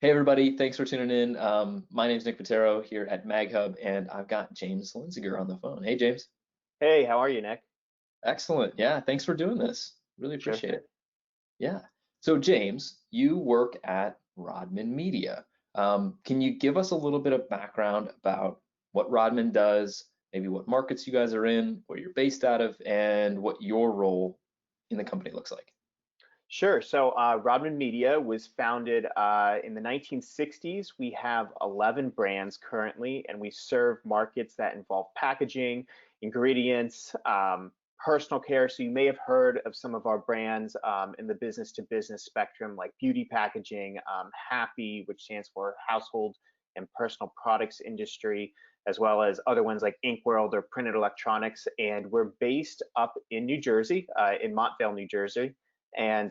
Hey everybody, thanks for tuning in. My name's Nick Patero here at MagHub, and I've got James Zilenziger on the phone. Hey James. Hey, how are you, Nick? Excellent. Yeah, thanks for doing this. Really Sure appreciate thing. it. Yeah. So James, you work at Rodman Media. Can you give us a little bit of background about what Rodman does, maybe what markets you guys are in, where you're based out of, and what your role in the company looks like? Sure. Rodman Media was founded in the 1960s. We have 11 brands currently, and we serve markets that involve packaging, ingredients, personal care. So you may have heard of some of our brands in the business to business spectrum, like beauty packaging, Happy, which stands for Household and Personal Products Industry, as well as other ones like Inkwell or Printed Electronics. And we're based up in New Jersey, in Montvale, New Jersey, and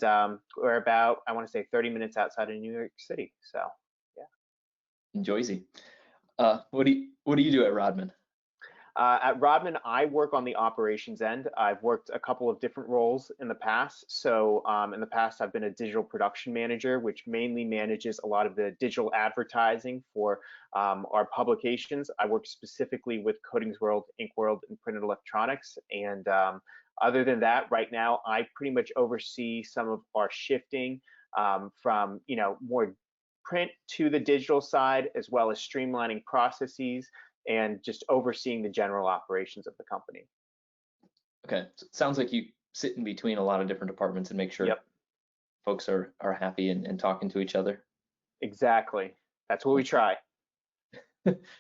we're about, I want to say, 30 minutes outside of New York City. So yeah. In Jersey. What do you do at Rodman? At Rodman, I work on the operations end. I've worked a couple of different roles in the past. In the past, I've been a digital production manager, which mainly manages a lot of the digital advertising for our publications. I work specifically with Coatings World, Ink World, and Printed Electronics. And other than that, right now, I pretty much oversee some of our shifting from more print to the digital side, as well as streamlining processes and just overseeing the general operations of the company. Okay, sounds like you sit in between a lot of different departments and make sure Yep, folks are happy and talking to each other. exactly. That's what we Okay. try.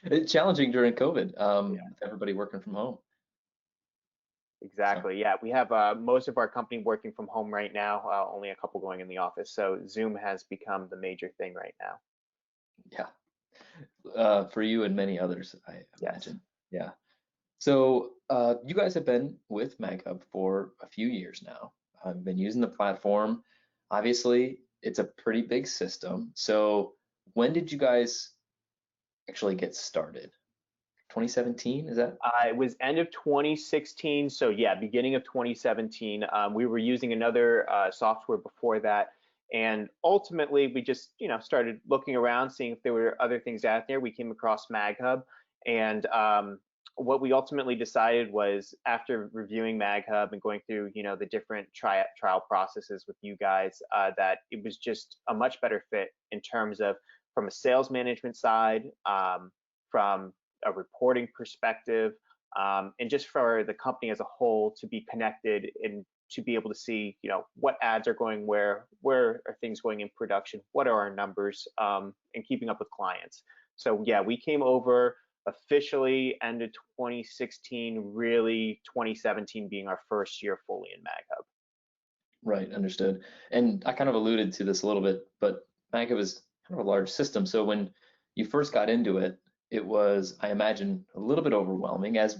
It's challenging during COVID, Yeah, with everybody working from home. So exactly. Yeah, we have most of our company working from home right now, only a couple going in the office. So Zoom has become the major thing right now. yeah, for you and many others, I Yes. imagine. Yeah. So you guys have been with MagHub for a few years now. I've been using the platform. Obviously, it's a pretty big system. So when did you guys actually get started? 2017, is that? It was end of 2016, so yeah, beginning of 2017. We were using another software before that, and ultimately we just started looking around, seeing if there were other things out there. We came across MagHub, and what we ultimately decided was, after reviewing MagHub and going through the different trial processes with you guys, that it was just a much better fit in terms of, from a sales management side, from a reporting perspective, and just for the company as a whole to be connected and to be able to see, what ads are going where are things going in production, what are our numbers, and keeping up with clients. So yeah, we came over officially end of 2016, really 2017 being our first year fully in MagHub. Right, understood. And I kind of alluded to this a little bit, but MagHub is kind of a large system. So when you first got into it, it was, I imagine, a little bit overwhelming, as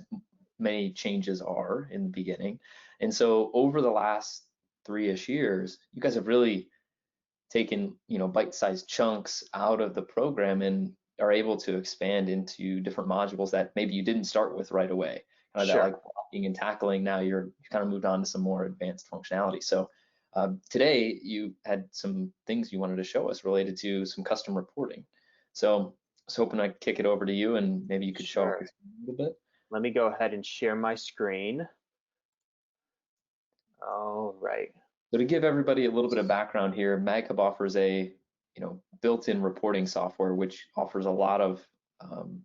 many changes are in the beginning. And so over the last three-ish years, you guys have really taken, bite-sized chunks out of the program and are able to expand into different modules that maybe you didn't start with right away. Kind of that like Sure. blocking and tackling. Now you kind of moved on to some more advanced functionality. So today you had some things you wanted to show us related to some custom reporting. So I was hoping I'd kick it over to you and maybe you could show off Sure. your screen a little bit. Let me go ahead and share my screen. All right. So to give everybody a little bit of background here, MagHub offers a built-in reporting software which offers a lot of um,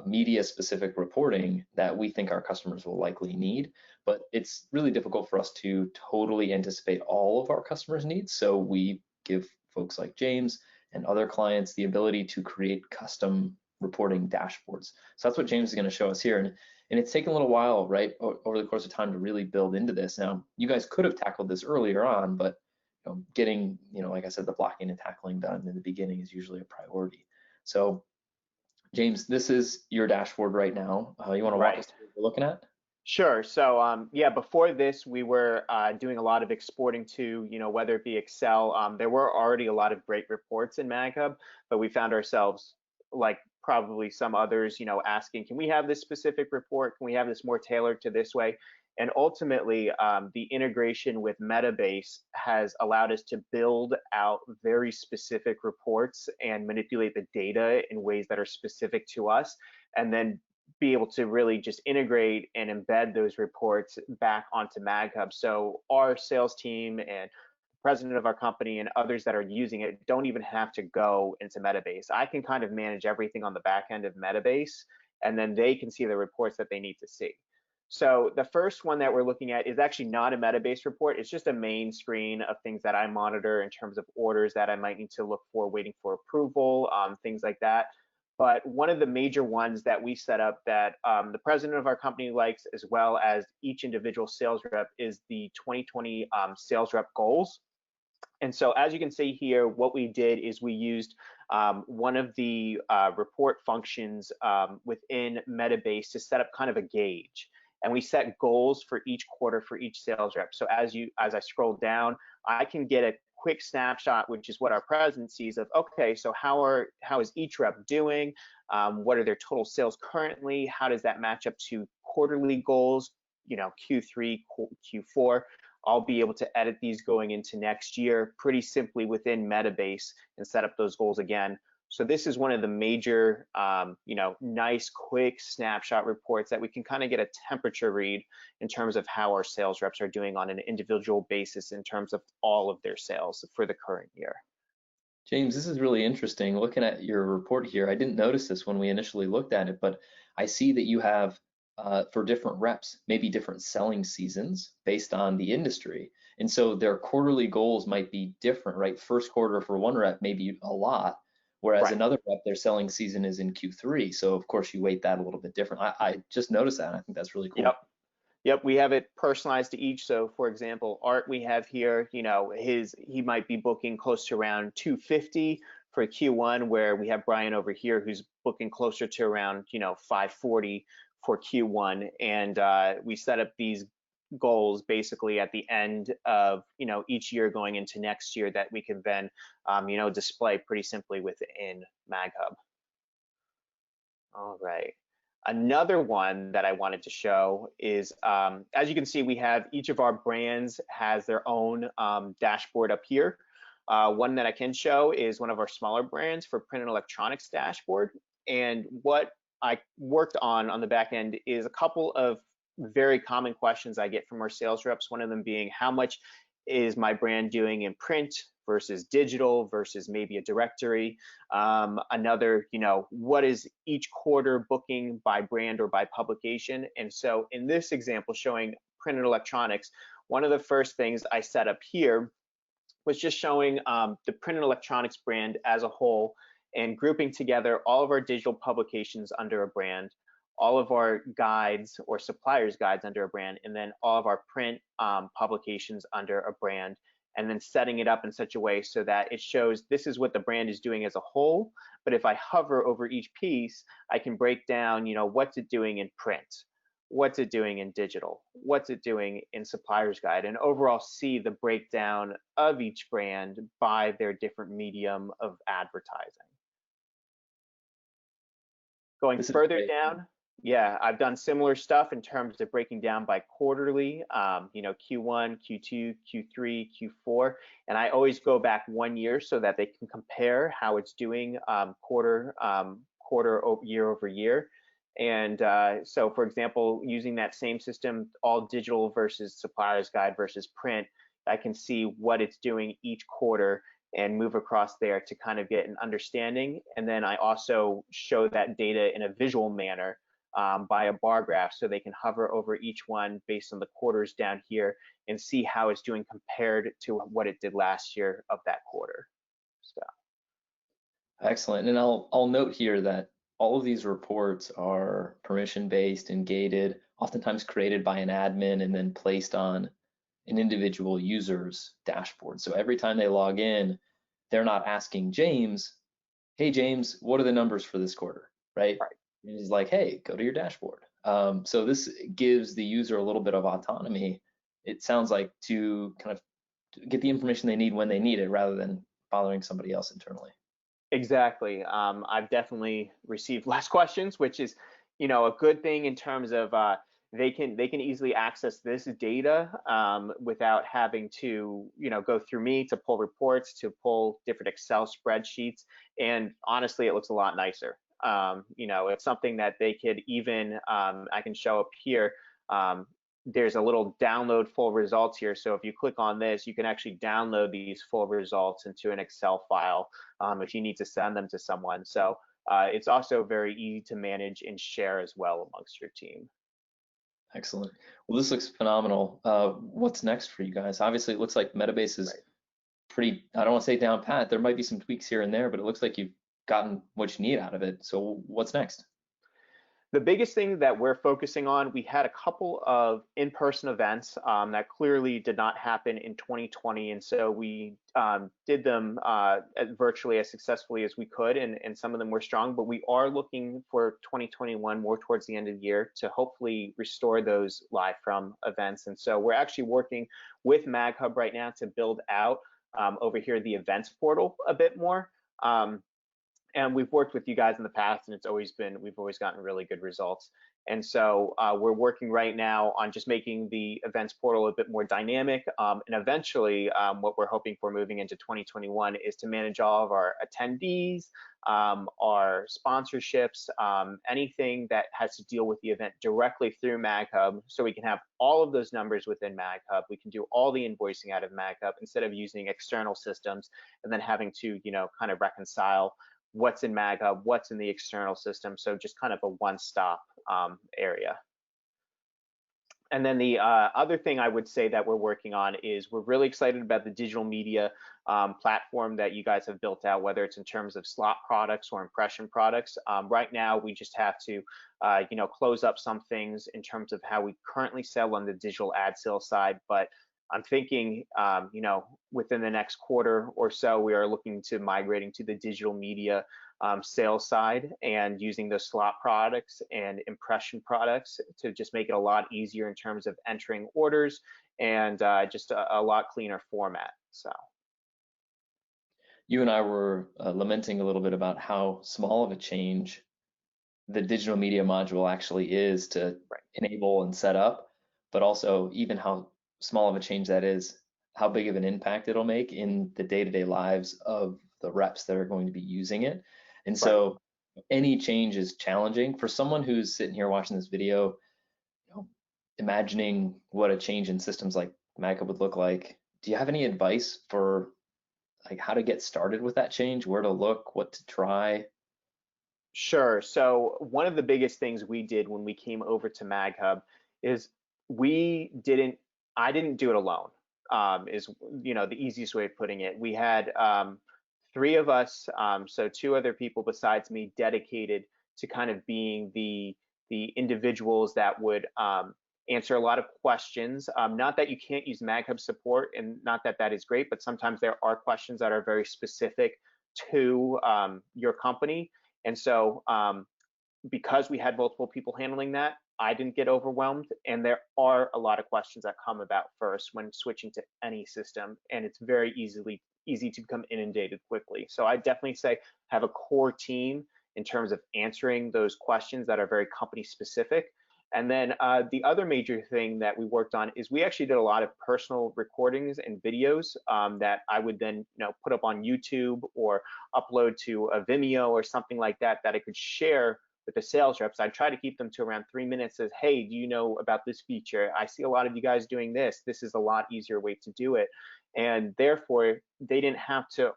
media-specific reporting that we think our customers will likely need, but it's really difficult for us to totally anticipate all of our customers' needs. So we give folks like James and other clients the ability to create custom reporting dashboards. So that's what James is going to show us here. And it's taken a little while, right, over the course of time to really build into this. Now, you guys could have tackled this earlier on, but getting, like I said, the blocking and tackling done in the beginning is usually a priority. So James, this is your dashboard right now. You want to walk us Right. through what we're looking at? Sure. Yeah, before this, we were doing a lot of exporting to, whether it be Excel. There were already a lot of great reports in MagHub, but we found ourselves, like probably some others, asking, can we have this specific report? Can we have this more tailored to this way? And ultimately, the integration with Metabase has allowed us to build out very specific reports and manipulate the data in ways that are specific to us, and then be able to really just integrate and embed those reports back onto MagHub. So our sales team and president of our company and others that are using it don't even have to go into Metabase. I can kind of manage everything on the back end of Metabase, and then they can see the reports that they need to see. So the first one that we're looking at is actually not a Metabase report. It's just a main screen of things that I monitor in terms of orders that I might need to look for, waiting for approval, things like that. But one of the major ones that we set up that the president of our company likes, as well as each individual sales rep, is the 2020 sales rep goals. And so as you can see here, what we did is we used one of the report functions within Metabase to set up kind of a gauge. And we set goals for each quarter for each sales rep. So as I scroll down, I can get a quick snapshot, which is what our president sees of, okay, so how is each rep doing? What are their total sales currently? How does that match up to quarterly goals, Q3, Q4? I'll be able to edit these going into next year pretty simply within Metabase and set up those goals again. So this is one of the major, nice quick snapshot reports that we can kind of get a temperature read in terms of how our sales reps are doing on an individual basis in terms of all of their sales for the current year. James, this is really interesting. Looking at your report here, I didn't notice this when we initially looked at it, but I see that you have for different reps, maybe different selling seasons based on the industry. And so their quarterly goals might be different, right? First quarter for one rep, maybe a lot, whereas Right. another rep, their selling season is in Q3. So of course you weight that a little bit different. I just noticed that. And I think that's really cool. Yep, we have it personalized to each. So for example, Art we have here, he might be booking close to around 250 for Q1, where we have Brian over here who's booking closer to around 540 for Q1. And we set up these goals basically at the end of each year going into next year that we can then display pretty simply within MagHub. All right. Another one that I wanted to show is, as you can see, we have each of our brands has their own dashboard up here. One that I can show is one of our smaller brands for print and electronics dashboard. And what I worked on the back end is a couple of very common questions I get from our sales reps. One of them being, how much is my brand doing in print versus digital versus maybe a directory? Another, what is each quarter booking by brand or by publication? And so in this example showing print and electronics, one of the first things I set up here was just showing the print and electronics brand as a whole and grouping together all of our digital publications under a brand, all of our guides or suppliers guides under a brand, and then all of our print publications under a brand, and then setting it up in such a way so that it shows this is what the brand is doing as a whole. But if I hover over each piece, I can break down, what's it doing in print, what's it doing in digital, what's it doing in supplier's guide, and overall see the breakdown of each brand by their different medium of advertising. Going further down, yeah, I've done similar stuff in terms of breaking down by quarterly, Q1, Q2, Q3, Q4, and I always go back 1 year so that they can compare how it's doing quarter year over year. And so, for example, using that same system, all digital versus supplier's guide versus print, I can see what it's doing each quarter and move across there to kind of get an understanding. And then I also show that data in a visual manner by a bar graph, so they can hover over each one based on the quarters down here and see how it's doing compared to what it did last year of that quarter. So Excellent. And I'll note here that all of these reports are permission-based and gated, oftentimes created by an admin and then placed on an individual user's dashboard. So every time they log in, they're not asking James, hey, James, what are the numbers for this quarter, right? He's like, hey, go to your dashboard. So this gives the user a little bit of autonomy, it sounds like, to kind of get the information they need when they need it rather than bothering somebody else internally. Exactly. I've definitely received less questions, which is, a good thing in terms of they can easily access this data without having to, go through me to pull reports, to pull different Excel spreadsheets. And honestly, it looks a lot nicer. It's something that they could even, I can show up here. There's a little download full results here. So if you click on this, you can actually download these full results into an Excel file if you need to send them to someone. So it's also very easy to manage and share as well amongst your team. Excellent. Well, this looks phenomenal. What's next for you guys? Obviously, it looks like Metabase is Right. pretty, I don't want to say down pat. There might be some tweaks here and there, but it looks like you've gotten what you need out of it. So what's next? The biggest thing that we're focusing on, we had a couple of in-person events that clearly did not happen in 2020, and so we did them virtually as successfully as we could, and some of them were strong, but we are looking for 2021 more towards the end of the year to hopefully restore those live from events. And so we're actually working with MagHub right now to build out over here the events portal a bit more. And we've worked with you guys in the past, and we've always gotten really good results. And so we're working right now on just making the events portal a bit more dynamic. And eventually, what we're hoping for moving into 2021 is to manage all of our attendees, our sponsorships, anything that has to deal with the event directly through MagHub. So we can have all of those numbers within MagHub. We can do all the invoicing out of MagHub instead of using external systems and then having to, kind of reconcile what's in MagHub, what's in the external system. So just kind of a one-stop area. And then the other thing I would say that we're working on is we're really excited about the digital media platform that you guys have built out, whether it's in terms of slot products or impression products. Right now, we just have to, close up some things in terms of how we currently sell on the digital ad sales side. But I'm thinking, within the next quarter or so, we are looking to migrating to the digital media sales side and using the slot products and impression products to just make it a lot easier in terms of entering orders and just a lot cleaner format. So You and I were lamenting a little bit about how small of a change the digital media module actually is to right, enable and set up, but also even how small of a change that is, how big of an impact it'll make in the day-to-day lives of the reps that are going to be using it. And right. so any change is challenging for someone who's sitting here watching this video, imagining what a change in systems like MagHub would look like. Do you have any advice for like how to get started with that change, where to look, what to try? Sure. So one of the biggest things we did when we came over to MagHub is we didn't, I didn't do it alone, is, the easiest way of putting it. We had three of us, so two other people besides me dedicated to kind of being the individuals that would answer a lot of questions. Not that you can't use MagHub support and not that that is great, but sometimes there are questions that are very specific to your company. And so because we had multiple people handling that, I didn't get overwhelmed. And there are a lot of questions that come about first when switching to any system. And it's very easy to become inundated quickly. So I definitely say have a core team in terms of answering those questions that are very company specific. And then the other major thing that we worked on is we actually did a lot of personal recordings and videos that I would then put up on YouTube or upload to a Vimeo or something like that that I could share with the sales reps. I try to keep them to around 3 minutes. As, hey, do you know about this feature? I see a lot of you guys doing this. This is a lot easier way to do it. And therefore, they didn't have to,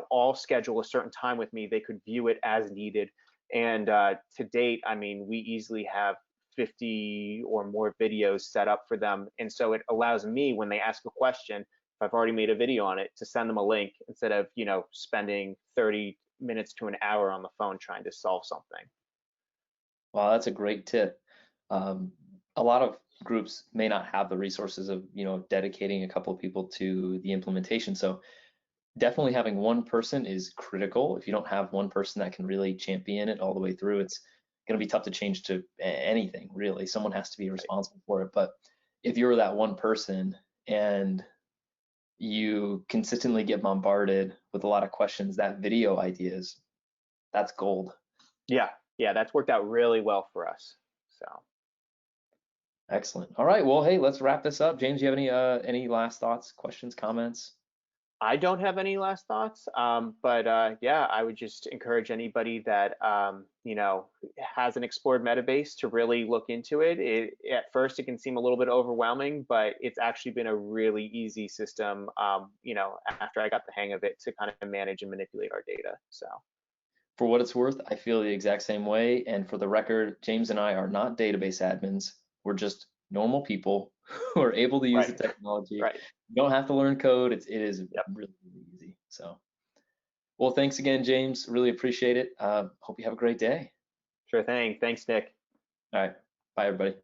all schedule a certain time with me. They could view it as needed. And to date, I mean, we easily have 50 or more videos set up for them. And so it allows me, when they ask a question, if I've already made a video on it, to send them a link instead of, spending 30 minutes to an hour on the phone trying to solve something. Wow, that's a great tip. A lot of groups may not have the resources of, dedicating a couple of people to the implementation. So definitely having one person is critical. If you don't have one person that can really champion it all the way through, it's going to be tough to change to anything, really. Someone has to be responsible for it. But if you're that one person and you consistently get bombarded with a lot of questions, that video idea that's gold. Yeah, yeah, that's worked out really well for us. So. Excellent. All right. Well, hey, let's wrap this up. James, you have any last thoughts, questions, comments? I don't have any last thoughts, but yeah, I would just encourage anybody that hasn't explored Metabase to really look into it. At first, it can seem a little bit overwhelming, but it's actually been a really easy system. After I got the hang of it, to kind of manage and manipulate our data. So. For what it's worth, I feel the exact same way. And for the record, James and I are not database admins. We're just normal people who are able to use the Right. technology. Right. You don't have to learn code. It is Yep. really, really easy. So, well, thanks again, James. Really appreciate it. Hope you have a great day. Sure thing. Thanks, Nick. All right. Bye, everybody.